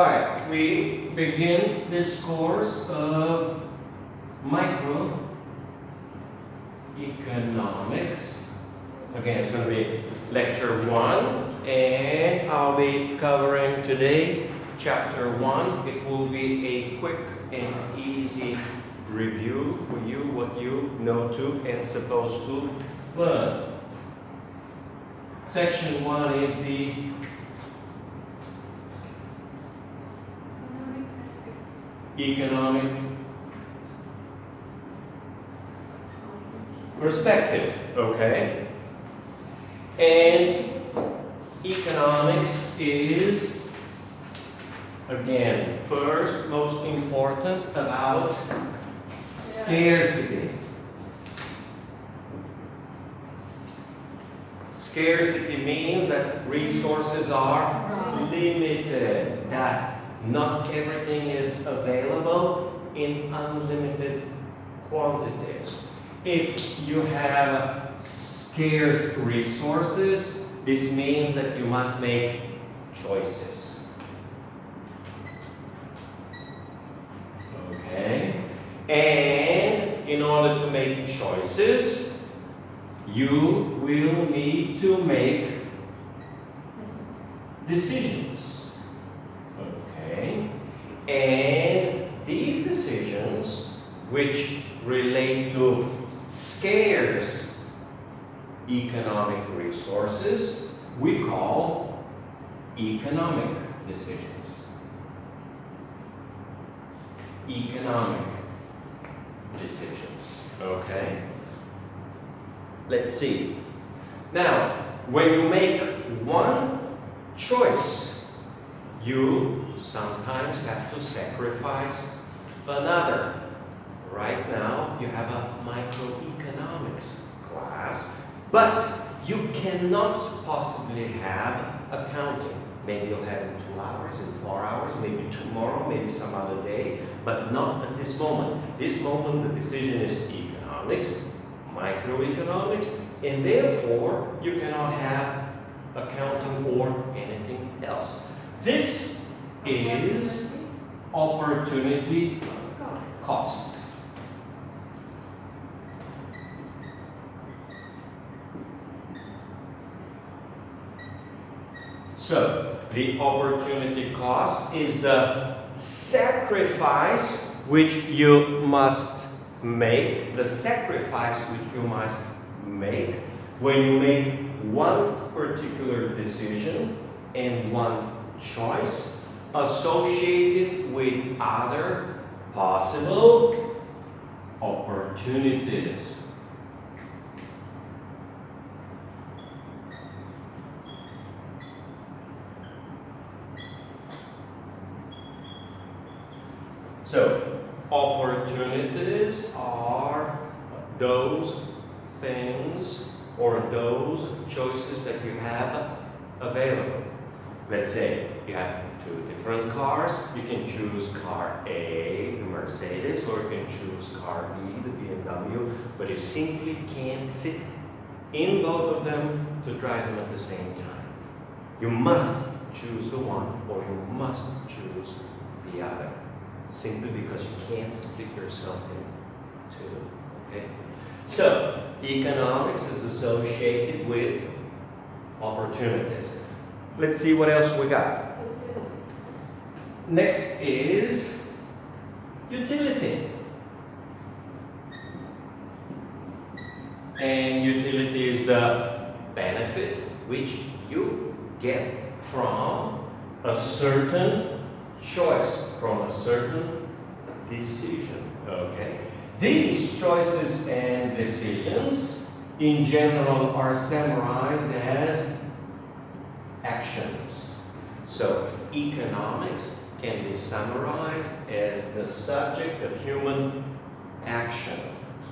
Alright, we begin this course of Microeconomics. Again, it's going to be lecture 1, and I'll be covering today chapter 1. It will be a quick and easy review for you, what you know to and supposed to learn. Section 1 is the economic perspective, okay? And economics is, again, first most important about scarcity. Scarcity means that resources are limited, that not everything is available in unlimited quantities. If you have scarce resources, this means that you must make choices. Okay? And in order to make choices, you will need to make decisions. And these decisions, which relate to scarce economic resources, we call economic decisions. Economic decisions. Okay? Let's see. Now, when you make one choice, you sometimes have to sacrifice another. Right now, you have a microeconomics class, but you cannot possibly have accounting. Maybe you'll have it in 2 hours, in 4 hours, maybe tomorrow, maybe some other day, but not at this moment. This moment, the decision is economics, microeconomics, and therefore, you cannot have accounting or anything else. This is opportunity cost. So, the opportunity cost is the sacrifice which you must make, when you make one particular decision and one choice associated with other possible opportunities. So, opportunities are those things or those choices that you have available. Let's say you have 2 different cars. You can choose car A, the Mercedes, or you can choose car B, the BMW, but you simply can't sit in both of them to drive them at the same time. You must choose the one or you must choose the other, simply because you can't split yourself in 2. Okay? So, economics is associated with opportunities. Let's see what else we got. Next is utility. And utility is the benefit which you get from a certain choice, from a certain decision. Okay? These choices and decisions in general are summarized as actions. So, economics can be summarized as the subject of human action.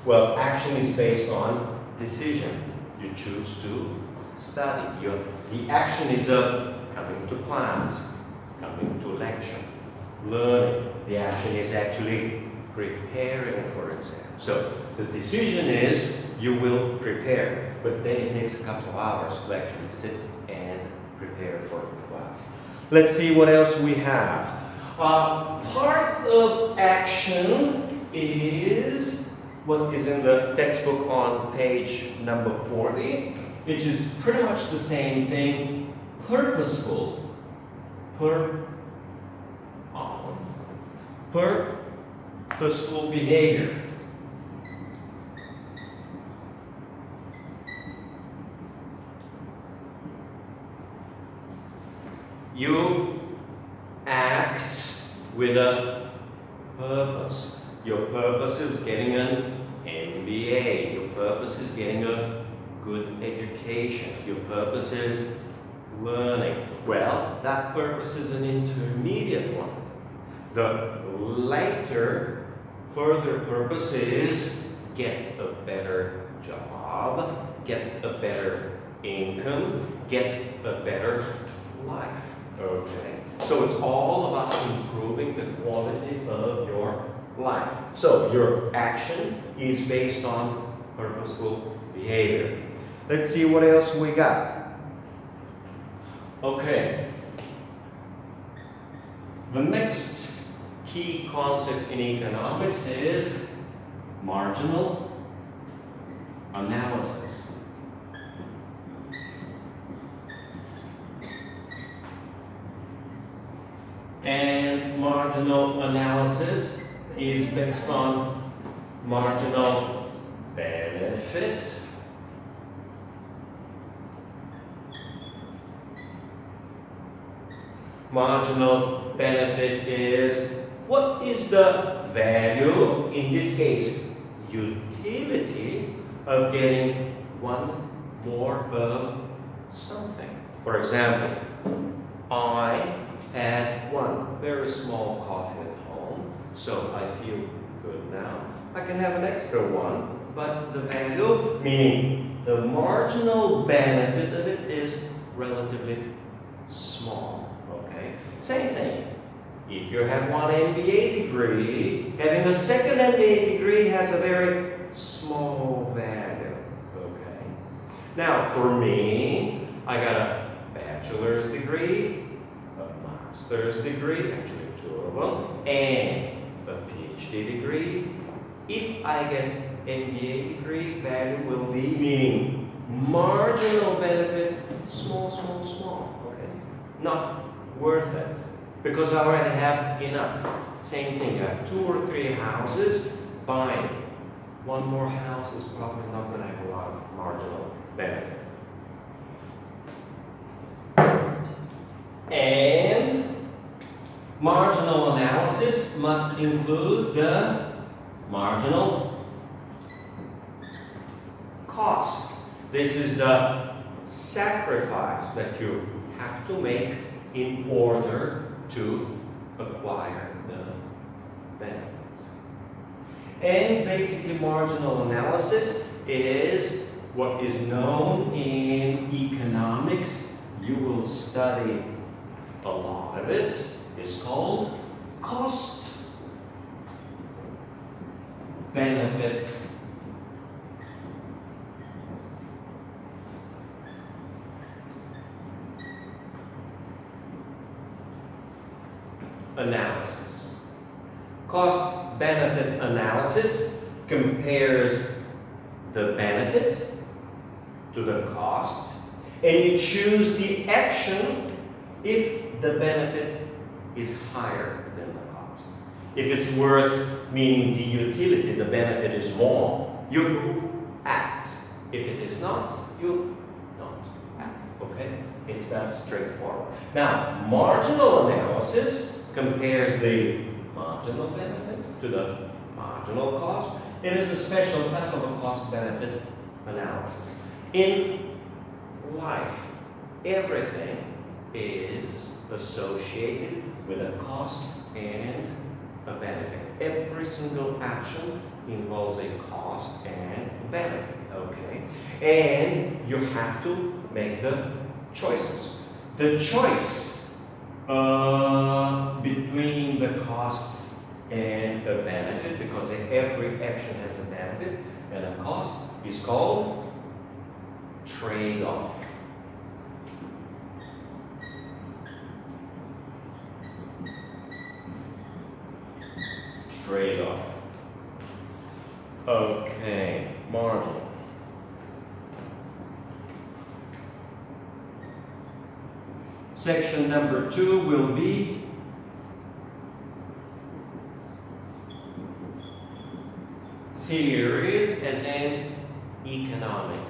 Well, action is based on decision. You choose to study. The action is of coming to class, coming to lecture, learning. The action is actually preparing for exam. So, the decision is you will prepare, but then it takes a couple of hours to actually sit and prepare for the class. Let's see what else we have. Part of action is what is in the textbook on page number 40, which is pretty much the same thing, purposeful. Purposeful behavior. You act with a purpose. Your purpose is getting an MBA. Your purpose is getting a good education. Your purpose is learning. Well, that purpose is an intermediate one. The later, further purpose is get a better job, get a better income, get a better life. Okay, so it's all about improving the quality of your life. So your action is based on purposeful behavior. Let's see what else we got. Okay. The next key concept in economics is marginal analysis. And marginal analysis is based on marginal benefit marginal benefit is what is the value, in this case, utility of getting one more of something. For example, I had one very small coffee at home, so I feel good now. I can have an extra one, but the value, meaning the marginal benefit of it, is relatively small. Okay? Same thing. If you have one MBA degree, having a second MBA degree has a very small value. Okay? Now, for me, I got a bachelor's degree, a master's degree, actually two of them, and a PhD degree. If I get MBA degree, value will be, meaning marginal benefit, small, small, small. Okay? Not worth it, because I already have enough. Same thing, you have 2 or 3 houses, buying one more house is probably not going to have a lot of marginal benefit. And marginal analysis must include the marginal cost. This is the sacrifice that you have to make in order to acquire the benefits. And basically marginal analysis is what is known in economics. You will study a lot of it. It's called cost benefit analysis. Cost benefit analysis compares the benefit to the cost, and you choose the action if the benefit is higher than the cost. If it's worth, meaning the utility, the benefit is more, you act. If it is not, you don't act. Okay? It's that straightforward. Now, marginal analysis compares the marginal benefit to the marginal cost. It is a special type of a cost-benefit analysis. In life, everything is associated with a cost and a benefit. Every single action involves a cost and a benefit, okay? And you have to make the choices. The choice between the cost and a benefit, because every action has a benefit and a cost, is called trade-off. trade-off. Okay, margin. Section number 2 will be theories, as in economic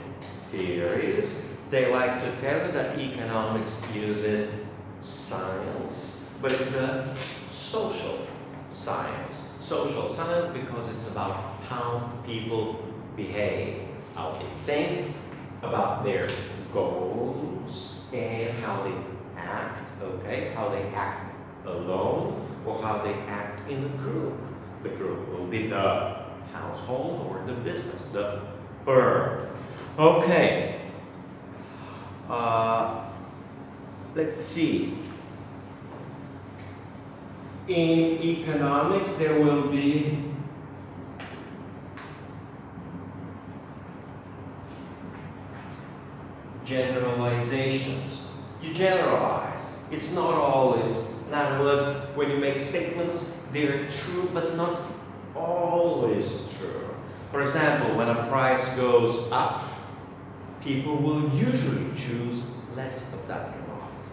theories. They like to tell you that economics uses science, but it's a social science. Social science because it's about how people behave, how they think, about their goals, and how they act, okay? How they act alone, or how they act in a group. The group will be the household or the business, the firm. Okay. Let's see. In economics, there will be generalizations. You generalize. It's not always, in other words, when you make statements, they're true, but not always true. For example, when a price goes up, people will usually choose less of that commodity.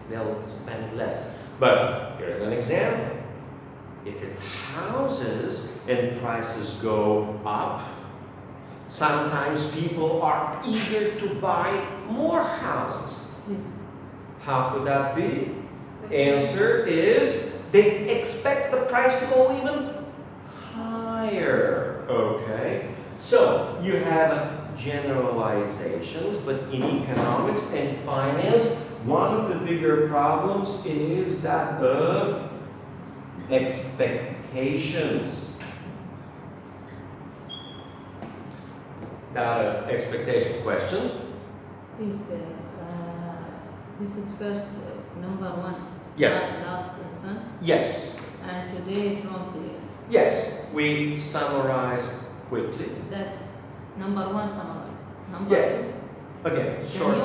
They'll spend less. But here's an example. If it's houses and prices go up, sometimes people are eager to buy more houses. Yes. How could that be? Answer is they expect the price to go even higher. Okay? So you have generalizations, but in economics and finance, one of the bigger problems is that of expectations. Expectation question? This is first number 1. Yes. Last lesson. Yes. And today from here. Yes. We summarize quickly. That's number 1 summarize. Number Yes. 2. Again, short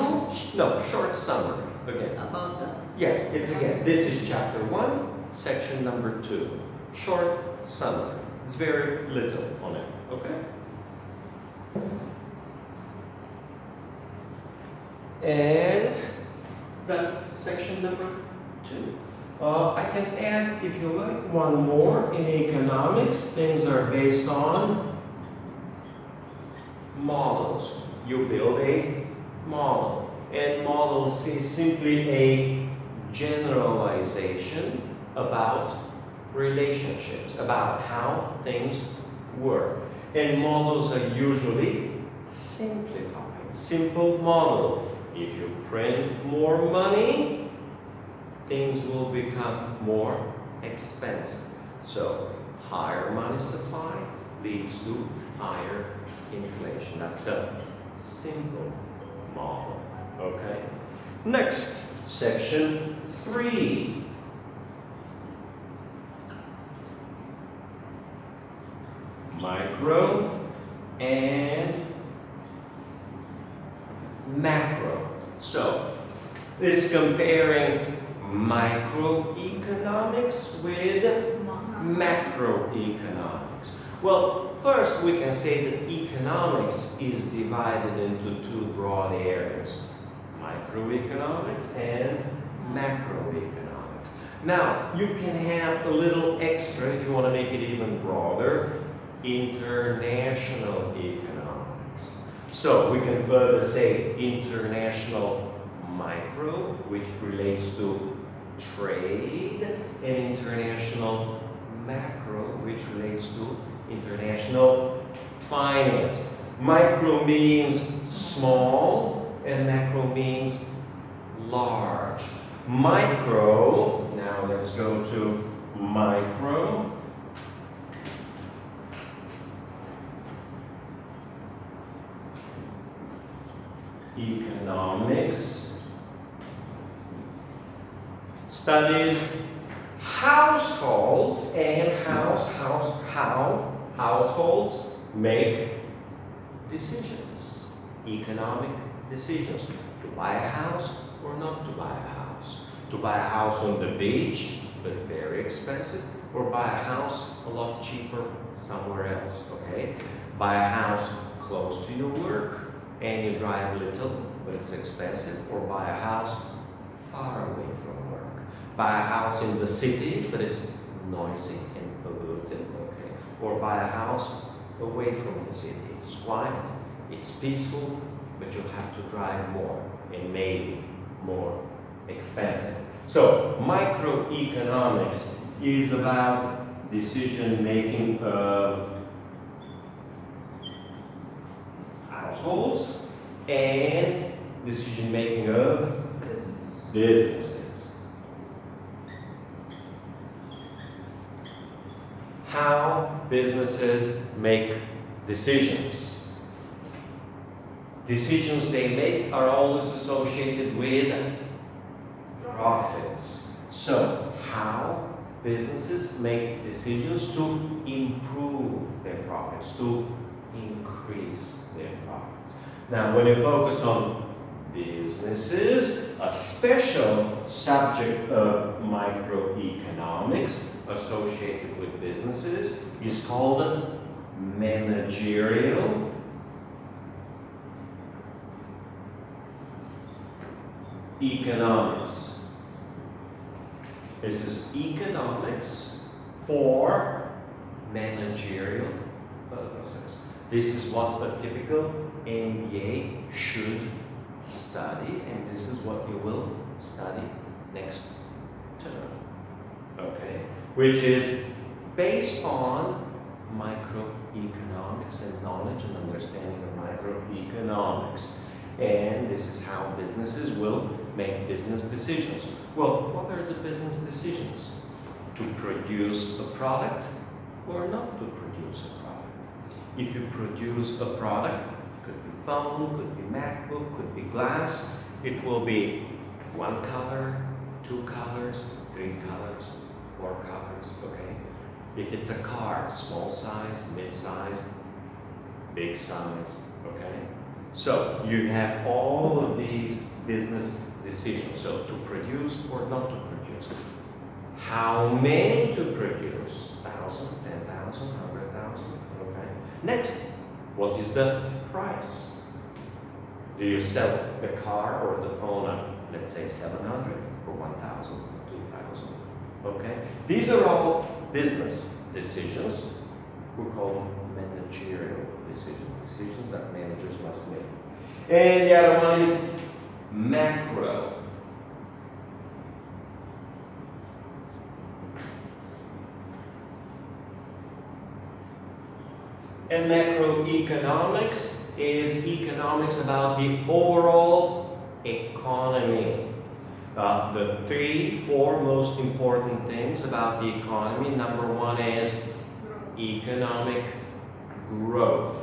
summary. Again. About that. Yes, it's again. This is chapter 1, section number 2. Short summary. It's very little on it. Okay? And that's section number 2. I can add, if you like, one more. In economics, things are based on models. You build a model. And models is simply a generalization about relationships, about how things work. And models are usually simplified. Simple model. If you print more money, things will become more expensive. So higher money supply leads to higher inflation. That's a simple model. Okay? Next, section 3. Micro and macro. So, it's comparing microeconomics with macroeconomics. Well, first we can say that economics is divided into 2 broad areas. Microeconomics and macroeconomics. Now, you can have a little extra, if you want to make it even broader, international economics. So, we can further say international micro, which relates to trade, and international macro, which relates to international finance. Micro means small, and macro means large. Micro, now let's go to micro. Economics studies households and how households make decisions, economic decisions, to buy a house or not to buy a house, to buy a house on the beach but very expensive, or buy a house a lot cheaper somewhere else, okay? Buy a house close to your work and you drive little, but it's expensive, or buy a house far away from work. Buy a house in the city, but it's noisy and polluted, okay? Or buy a house away from the city. It's quiet, it's peaceful, but you'll have to drive more and maybe more expensive. So microeconomics is about decision making of households and decision making of businesses. How businesses make decisions. Decisions they make are always associated with profits. So, how businesses make decisions to improve their profits, to increase their profits. Now, when you focus on businesses, a special subject of microeconomics associated with businesses is called managerial economics. This is economics for managerial purposes. This is what a typical MBA should study, and this is what you will study next term. Okay? Which is based on microeconomics and knowledge and understanding of microeconomics. And this is how businesses will make business decisions. Well, what are the business decisions? To produce a product or not to produce a product? If you produce a product, could be phone, could be MacBook, could be glass, it will be one color, two colors, three colors, four colors, okay? If it's a car, small size, mid-size, big size, okay? So you have all of these business decisions. So to produce or not to produce. How many to produce? 1,000, 10,000, 100,000, okay? Next, what is the price? Do you sell the car or the phone at, let's say, 700 or 1,000, 2,000, okay? These are all business decisions. We call them managerial decisions that managers must make. And the other one is macro. And macroeconomics is economics about the overall economy. The 3-4 most important things about the economy. Number one is economic growth.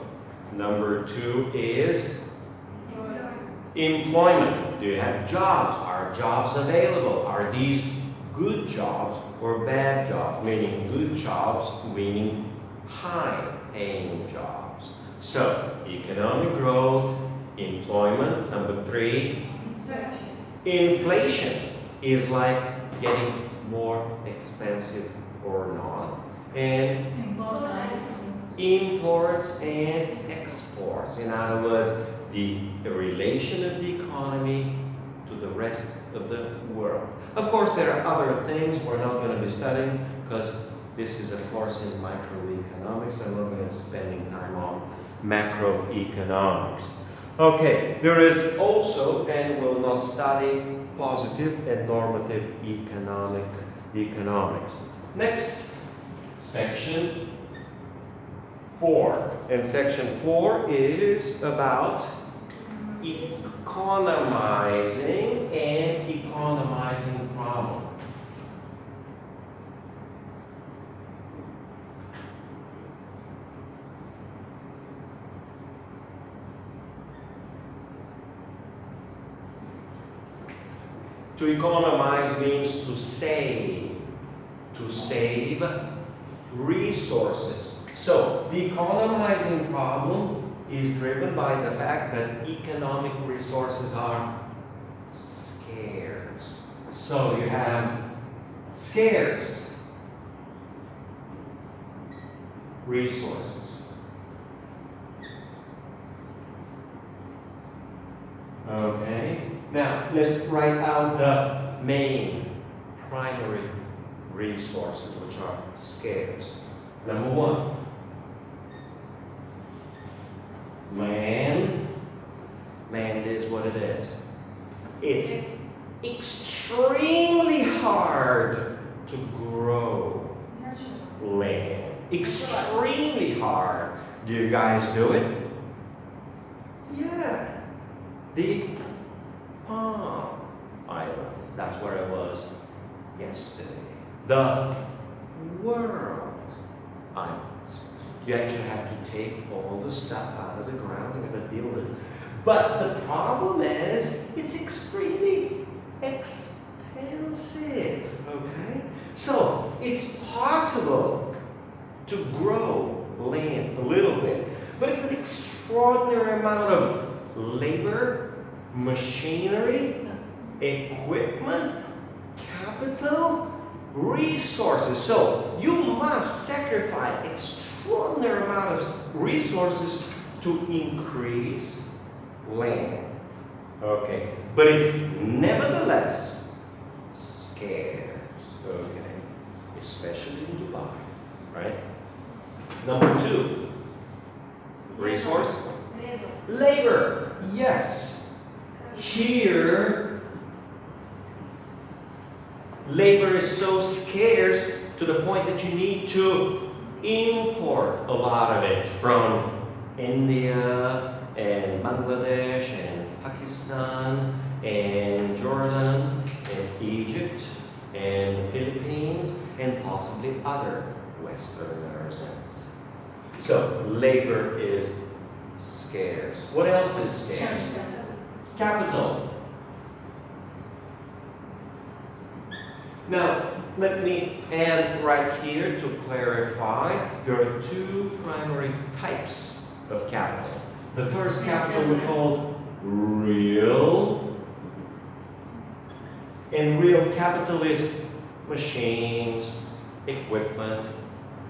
Number 2 is employment. Do you have jobs? Are jobs available? Are these good jobs or bad jobs? Meaning good jobs, meaning high-paying jobs. So, economic growth, employment. Number 3, inflation is like getting more expensive or not. And imports and exports. In other words, the relation of the economy to the rest of the world. Of course, there are other things we're not going to be studying because this is a course in microeconomics. I'm not going to be spending time on macroeconomics. Okay, there is also, and we'll not study, positive and normative economics. Next, section 4. And section 4 is about economizing and economizing problem. To economize means to save resources. So, the economizing problem is driven by the fact that economic resources are scarce. So, you have scarce resources. Okay, now let's write out the main primary resources which are scarce. Number one, land. Land is what it is. It's extremely hard to grow land. Extremely hard. Do you guys do it? Yeah. The Palm Islands. That's where I was yesterday. The World Islands. You actually have to take all the stuff out of the ground and gonna build it. But the problem is, it's extremely expensive, okay? So, it's possible to grow land a little bit, but it's an extraordinary amount of labor, machinery, equipment, capital, resources. So, you must sacrifice extraordinary amount of resources to increase land. Okay, but it's nevertheless scarce. Okay, especially in Dubai, right? Number two, resource, labor. Yes, here labor is so scarce to the point that you need to import a lot of it from India and Bangladesh and Pakistan and Jordan and Egypt and the Philippines and possibly other Westerners. So labor is scarce. What else is scarce? Capital. Now, let me add right here to clarify, there are two primary types of capital. The first capital we call real, and real capital is machines, equipment,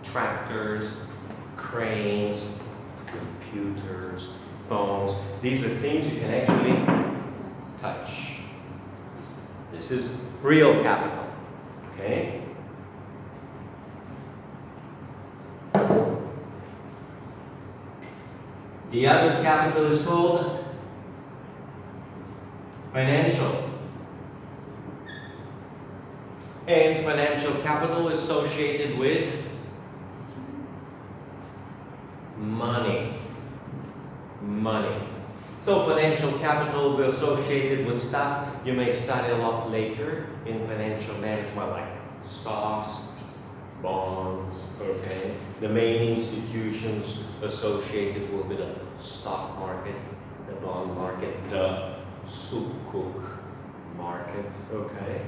tractors, cranes, computers, phones. These are things you can actually touch. This is real capital, okay? The other capital is called financial. And financial capital is associated with money. Money. So financial capital will be associated with stuff you may study a lot later in financial management, like stocks, bonds, okay? The main institutions associated will be the stock market, the bond market, the sukuk market, okay?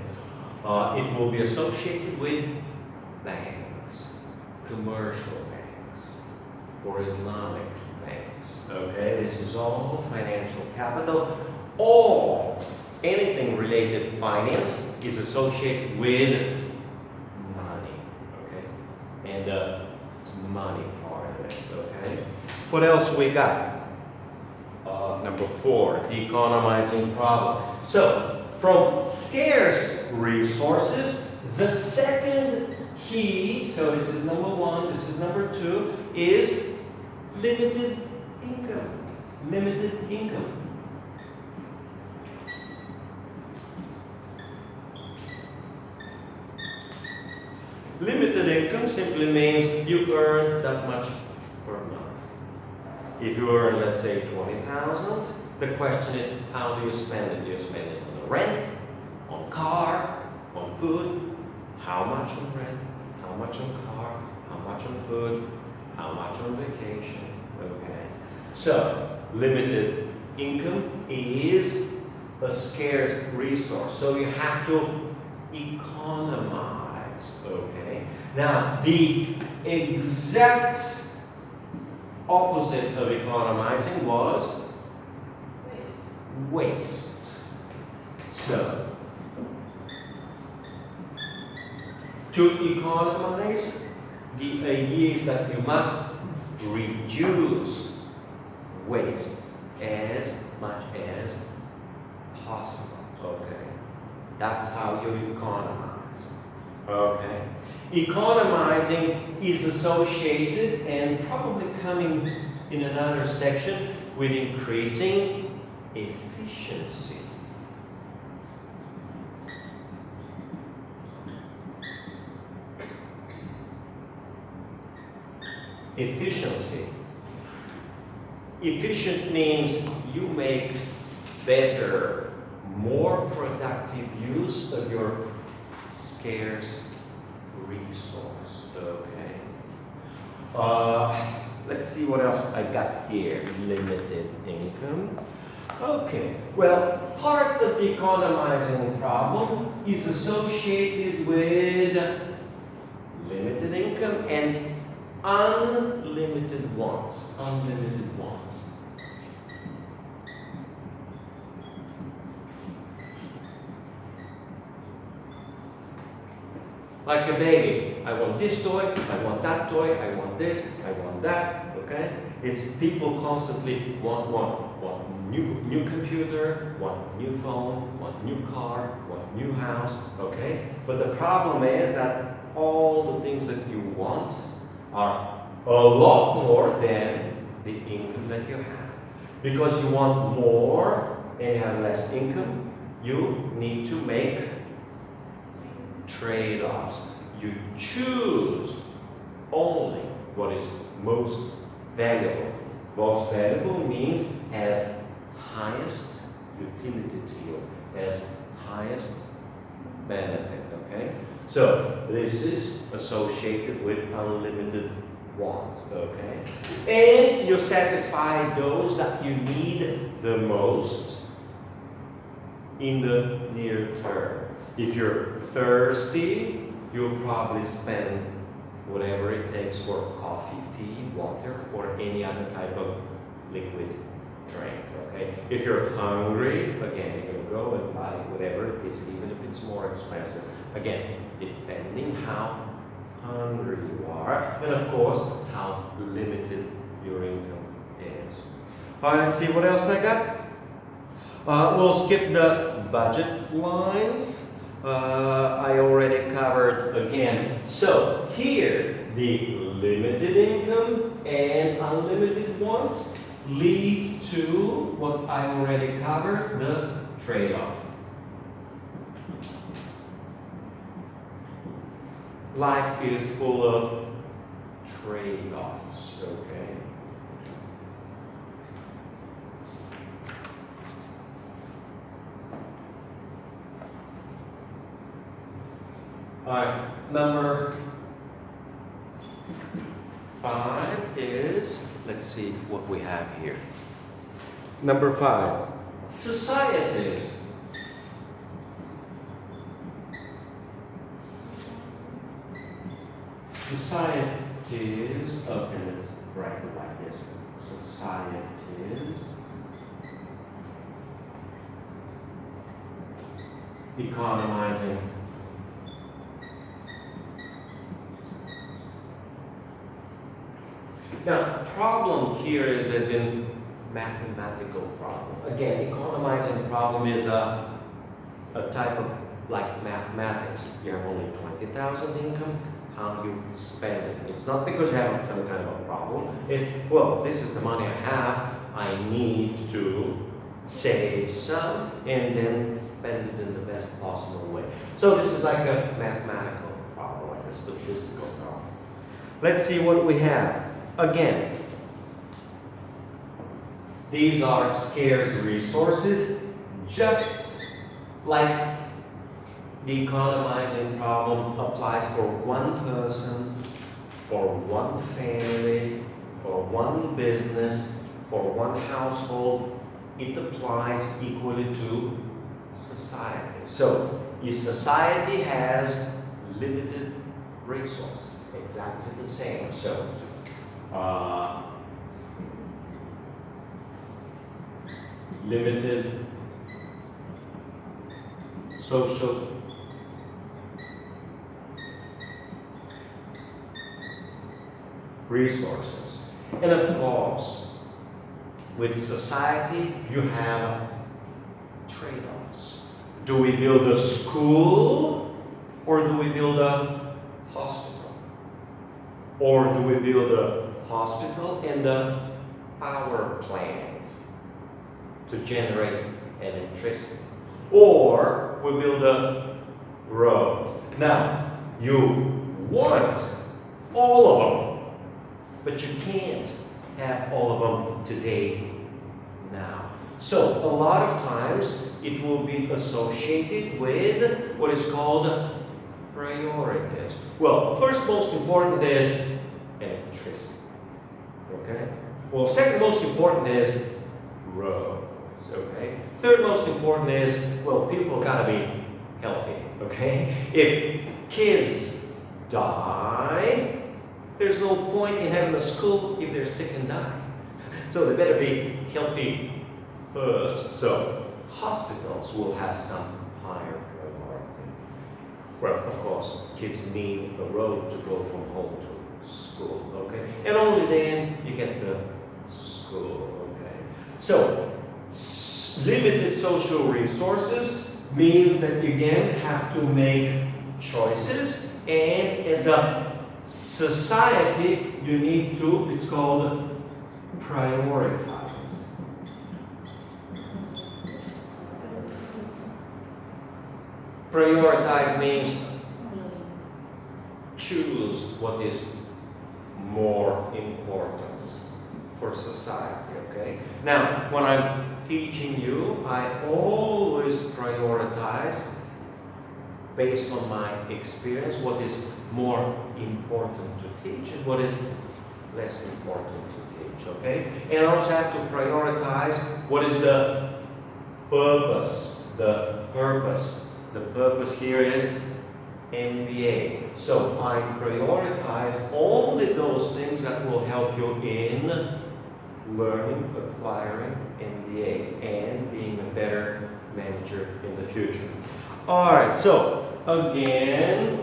It will be associated with banks, commercial banks, or Islamic banks, okay? This is all financial capital. All, anything related to finance is associated with money, okay? And the money part of it, okay? What else we got? Number 4, the economizing problem. So, from scarce resources, the second key, so this is number 1, this is number 2, is limited income. Limited income. Limited income simply means you earn that much per month. If you earn, let's say, 20,000, the question is, how do you spend it? Do you spend it on rent, on car, on food? How much on rent? How much on car? How much on food? How much on vacation? Okay. So, limited income is a scarce resource. So you have to economize. Okay. Now, the exact opposite of economizing was waste. So, To economize, the idea is that you must reduce waste as much as possible. Okay, that's how you economize. Okay, economizing is associated and probably coming in another section with increasing efficiency. Efficiency. Efficient means you make better, more productive use of your scarce resource. Okay. Let's see what else I got here. Limited income. Okay. Well, part of the economizing problem is associated with limited income and unlimited wants. Unlimited wants. Like a baby, I want this toy, I want that toy, I want this, I want that, okay? It's people constantly want new computer, want new phone, want new car, want new house, okay? But the problem is that all the things that you want are a lot more than the income that you have. Because you want more and you have less income, you need to make trade-offs. You choose only what is most valuable. Most valuable means has highest utility to you, has highest benefit, okay? So this is associated with unlimited wants, okay? And you satisfy those that you need the most in the near term. If you're thirsty, you'll probably spend whatever it takes for coffee, tea, water, or any other type of liquid drink, okay? If you're hungry, again, you're going to go and buy whatever it is, even if it's more expensive. Again, depending how hungry you are, and of course, how limited your income is. All right, let's see what else I got. We'll skip the budget lines. I already covered again. So here, the limited income and unlimited wants lead to what I already covered, the trade-off. Life is full of trade-offs, okay? All right, number 5 is, let's see what we have here. Number 5, societies. Societies, okay, let's write it like this. Societies economizing Now, problem here is as in mathematical problem. Again, economizing problem is a type of like mathematics. You have only 20,000 income, how you spend it. It's not because you have some kind of a problem. It's, well, this is the money I have. I need to save some and then spend it in the best possible way. So this is like a mathematical problem, like a statistical problem. Let's see what we have. Again, these are scarce resources, just like the economizing problem applies for one person, for one family, for one business, for one household. It applies equally to society. So, if society has limited resources, exactly the same. So, limited social resources. And of course, with society, you have trade-offs. Do we build a school or do we build a hospital? Or do we build a hospital and a power plant to generate electricity? Or we build a road. Now, you want all of them, but you can't have all of them today, now. So, a lot of times, it will be associated with what is called priorities. Well, first most important is electricity. Okay? Well, second most important is roads. Okay? Third most important is, well, people gotta be healthy. Okay? If kids die, there's no point in having a school if they're sick and die. So they better be healthy first. So hospitals will have some higher priority. Well, of course, kids need a road to go from home to school, okay? And only then you get the school, okay? So limited social resources means that you again have to make choices, and as a society, you need to, it's called prioritize. Prioritize means choose what is more important for society, okay? Now, when I'm teaching you, I always prioritize based on my experience what is more important to teach and what is less important to teach, okay? And I also have to prioritize what is the purpose. The purpose here is MBA. So I prioritize only those things that will help you in learning, acquiring MBA, and being a better manager in the future. Alright, so again,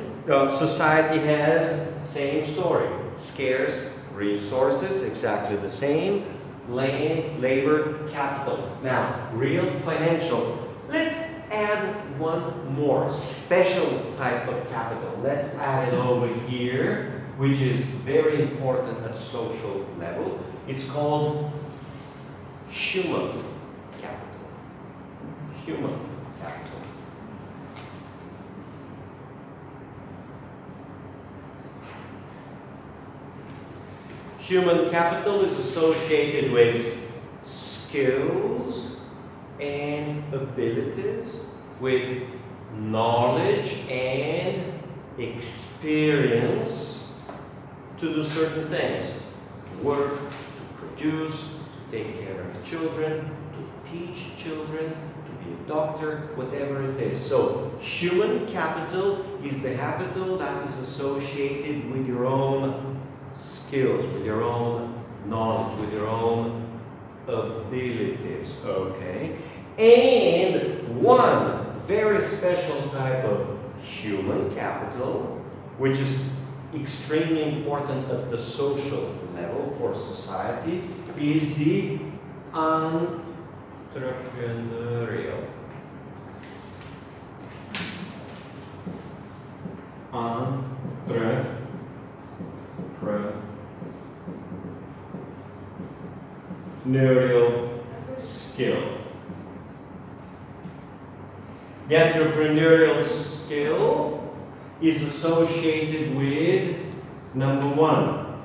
society has same story. Scarce resources, exactly the same. Land, labor, capital. Now, real financial. Let's add one more special type of capital. Let's add it over here, which is very important at social level. It's called human capital. Human capital. Human capital is associated with skills and abilities, with knowledge and experience to do certain things. To work, to produce, to take care of children, to teach children, to be a doctor, whatever it is. So, human capital is the capital that is associated with your own skills, with your own knowledge, with your own abilities, okay? And one very special type of human capital, which is extremely important at the social level for society, is the entrepreneurial. Entrepreneurial skill. The entrepreneurial skill is associated with number one,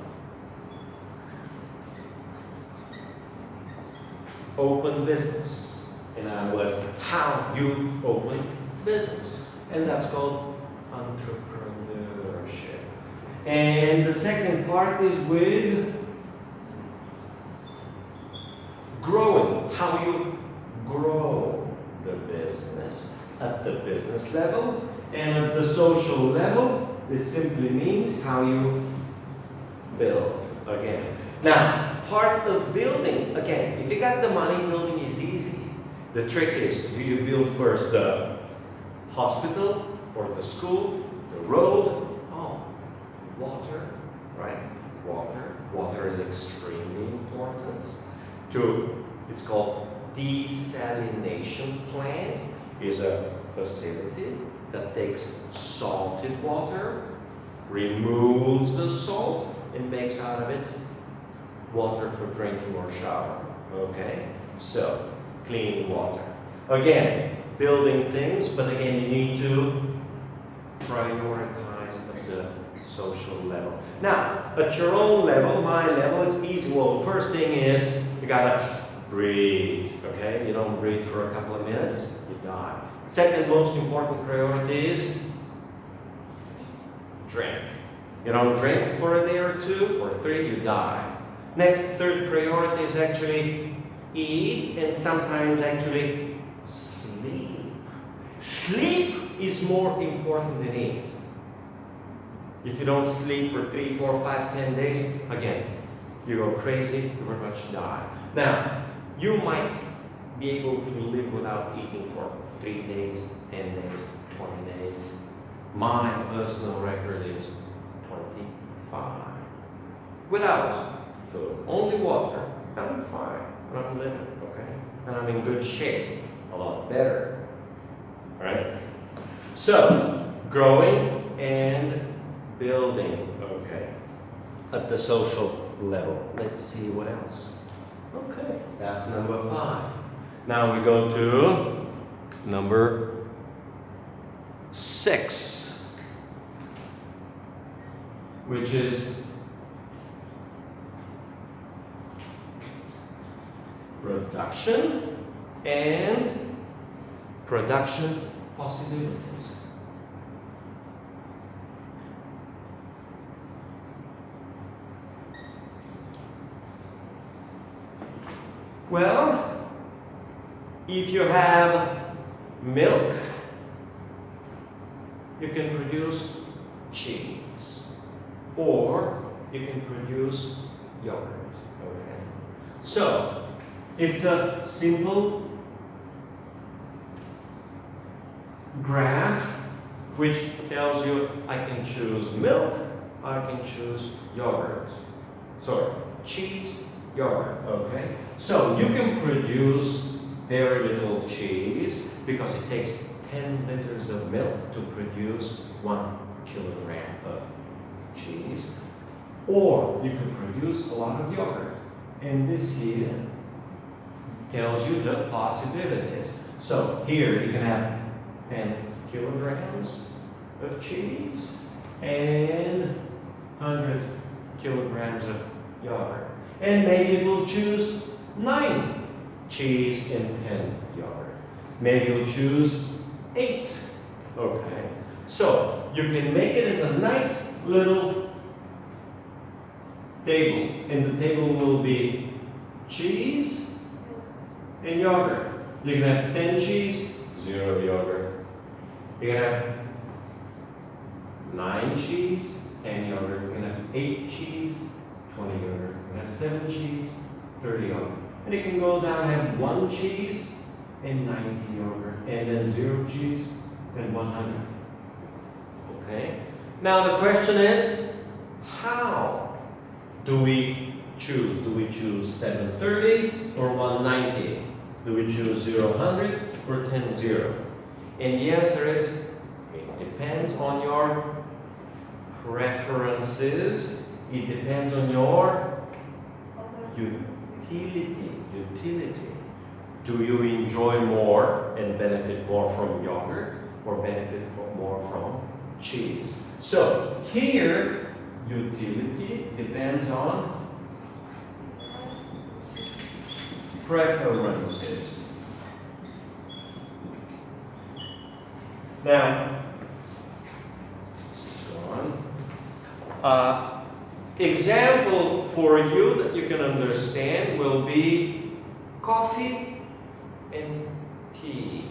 open business. In other words, how you open business. And that's called entrepreneurship. And the second part is with growing, how you grow the business at the business level, and at the social level, this simply means how you build again. Now, part of building, again, if you got the money, building is easy. The trick is, do you build first the hospital or the school, the road? Oh, water, right? water. Water is extremely important. 2, it's called desalination plant. Is a facility that takes salted water, removes the salt, and makes out of it water for drinking or shower. Okay? So, clean water. Again, building things, but again, you need to prioritize at the social level. Now, at your own level, my level, it's easy. Well, the first thing is you gotta breathe. Okay? You don't breathe for a couple of minutes, you die. Second most important priority is drink. You don't drink for a day or 2 or 3, you die. Next, third priority is actually eat and sometimes actually sleep. Sleep is more important than eat. If you don't sleep for 3, 4, 5, 10 days, again, you go crazy, you pretty much die. Now, you might be able to live without eating for 3 days, 10 days, 20 days. My personal record is 25. Without food, only water, I'm fine. I'm living, okay? And I'm in good shape, a lot better, right? So, growing and building, okay, at the social level. Let's see what else. Okay, that's number 5. Now we go to number 6, which is production and production possibilities. Well, if you have milk, you can produce cheese, or you can produce yogurt, okay? So, it's a simple graph which tells you I can choose milk, I can choose yogurt. Sorry, cheese, yogurt, okay? So, you can produce very little cheese because it takes 10 liters of milk to produce 1 kilogram of cheese. Or you can produce a lot of yogurt. And this here tells you the possibilities. So here you can have 10 kilograms of cheese and 100 kilograms of yogurt. And maybe it will choose 9 cheese and 10 yogurt. Maybe you'll choose 8. Okay. So you can make it as a nice little table. And the table will be cheese and yogurt. You can have 10 cheese, 0 yogurt. You can have 9 cheese, 10 yogurt. You can have 8 cheese, 20 yogurt. You can have 7 cheese, 30 yogurt. And you can go down and have 1 cheese and 90 yogurt. And then 0 cheese and 100. Okay? Now the question is, how do we choose? Do we choose 730 or 190? Do we choose 0, 100 or 10, 0? And the answer is, it depends on your preferences. It depends on your utility. Do you enjoy more and benefit more from yogurt or benefit more from cheese? So here, utility depends on preferences. Now, let's go on. Example for you that you can understand will be coffee and tea.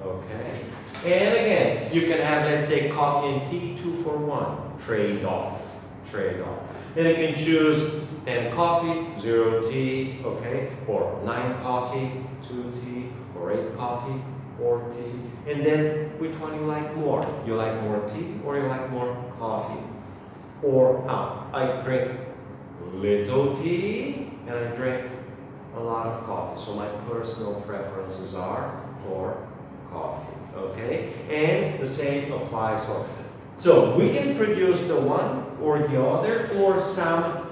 Okay? And again, you can have, let's say, coffee and tea 2 for 1. Trade off. Then you can choose 10 coffee, 0 tea, okay? Or 9 coffee, 2 tea, or 8 coffee, 4 tea. And then which one you like more? You like more tea or you like more coffee? Or I drink little tea and I drink a lot of coffee. So my personal preferences are for coffee, okay? And the same applies for, so we can produce the one or the other or some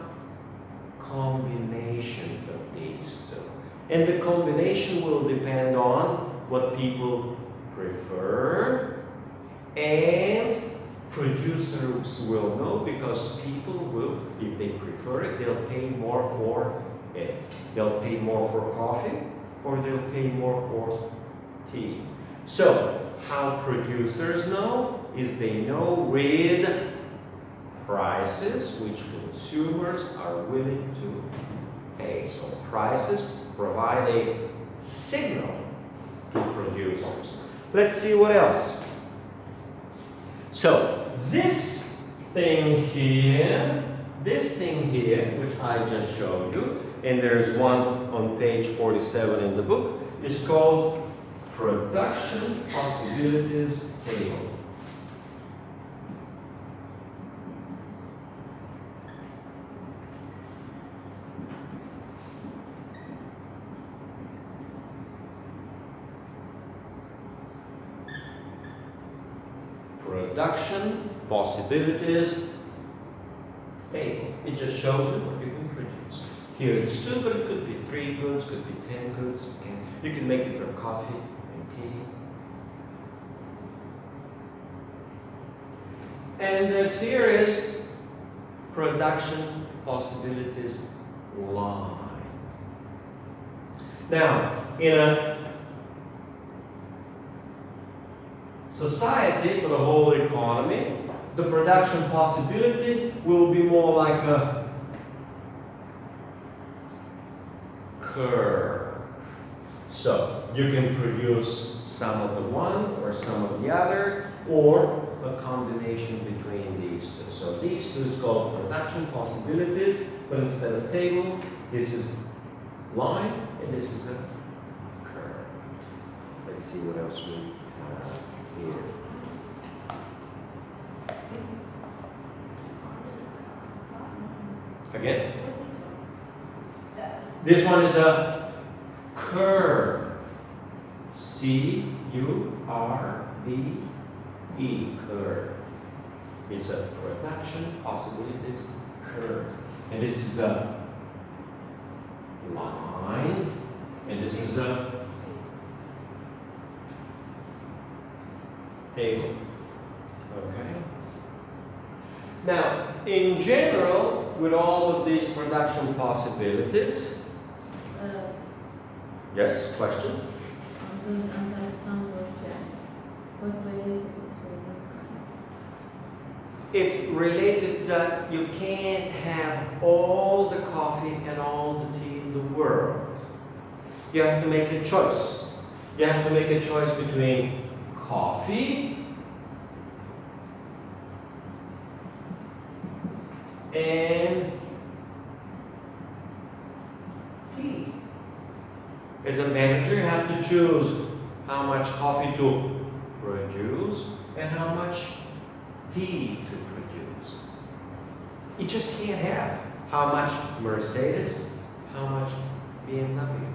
combination of these two. And the combination will depend on what people prefer, and producers will know because people will, if they prefer it, they'll pay more for it. They'll pay more for coffee or they'll pay more for tea. So, how producers know is they know with prices which consumers are willing to pay. So, prices provide a signal to producers. Let's see what else. So, this thing here, which I just showed you, and there's one on page 47 in the book, is called Production Possibilities Table. Production possibilities table. It just shows you what you can produce. Here it's 2, but it could be 3 goods, could be 10 goods. Okay? You can make it from coffee and tea. And this here is production possibilities line. Now, in a society for the whole economy, the production possibility will be more like a curve. So you can produce some of the one or some of the other, or a combination between these two. So these two is called production possibilities, but instead of table, this is line and this is a curve. Let's see what else we have here. Again, this one is a curve. C-U-R-V-E, curve. It's a production possibilities curve. And this is a line, and this is a table. Okay? Now, in general, with all of these production possibilities, yes, question? I don't understand what related to this kind. It's related that you can't have all the coffee and all the tea in the world. You have to make a choice. You have to make a choice between coffee and tea. As a manager, you have to choose how much coffee to produce and how much tea to produce. You just can't have how much Mercedes, how much BMW.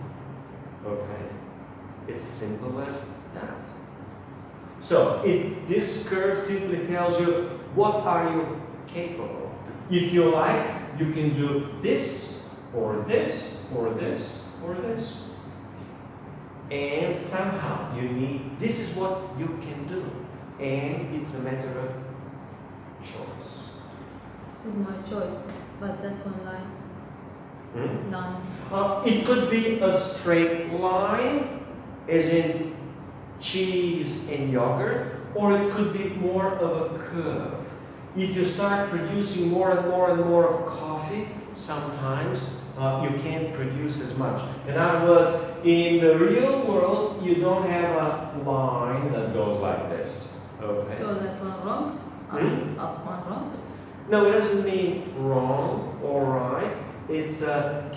Okay? It's simple as that. So, this curve simply tells you what are you capable. If you like, you can do this, or this, or this, or this. And somehow you need, this is what you can do. And it's a matter of choice. This is my choice, but that one line. Line. It could be a straight line, as in cheese and yogurt, or it could be more of a curve. If you start producing more and more and more of coffee, sometimes you can't produce as much. In other words, in the real world, you don't have a line that goes like this. Okay. So that one wrong? Up one wrong? No, it doesn't mean wrong or right. It's a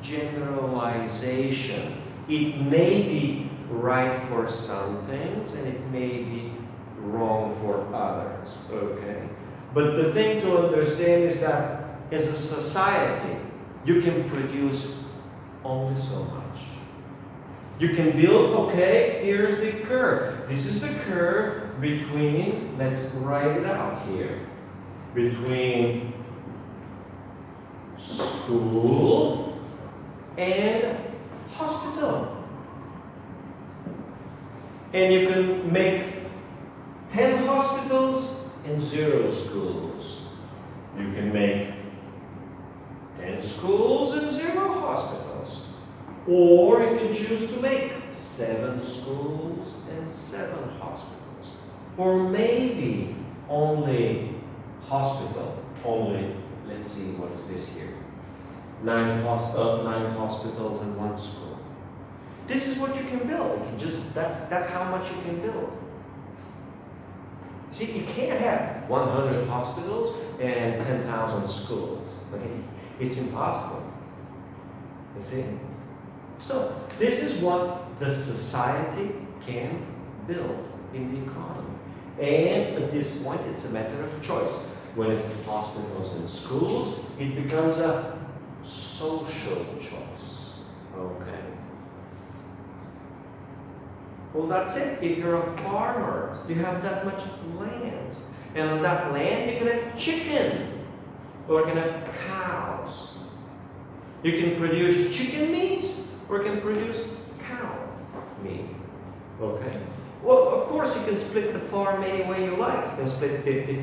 generalization. It may be right for some things and it may be wrong for others. Okay. But the thing to understand is that as a society, you can produce only so much. You can build, okay, here's the curve. This is the curve between, let's write it out here, between school and hospital. And you can make 10 hospitals and 0 schools. You can make 10 schools and 0 hospitals. Or you can choose to make 7 schools and 7 hospitals. Or maybe only hospital, only, let's see, what is this here? 9 hospitals and 1 school. This is what you can build. You can just, that's how much you can build. See, you can't have 100 hospitals and 10,000 schools. Okay? It's impossible. You see? So, this is what the society can build in the economy. And at this point, it's a matter of choice. When it's hospitals and schools, it becomes a social choice. Okay? Well, that's it. If you're a farmer, you have that much land. And on that land, you can have chicken. Or you can have cows. You can produce chicken meat, or you can produce cow meat. Okay? Well, of course, you can split the farm any way you like. You can split 50-50.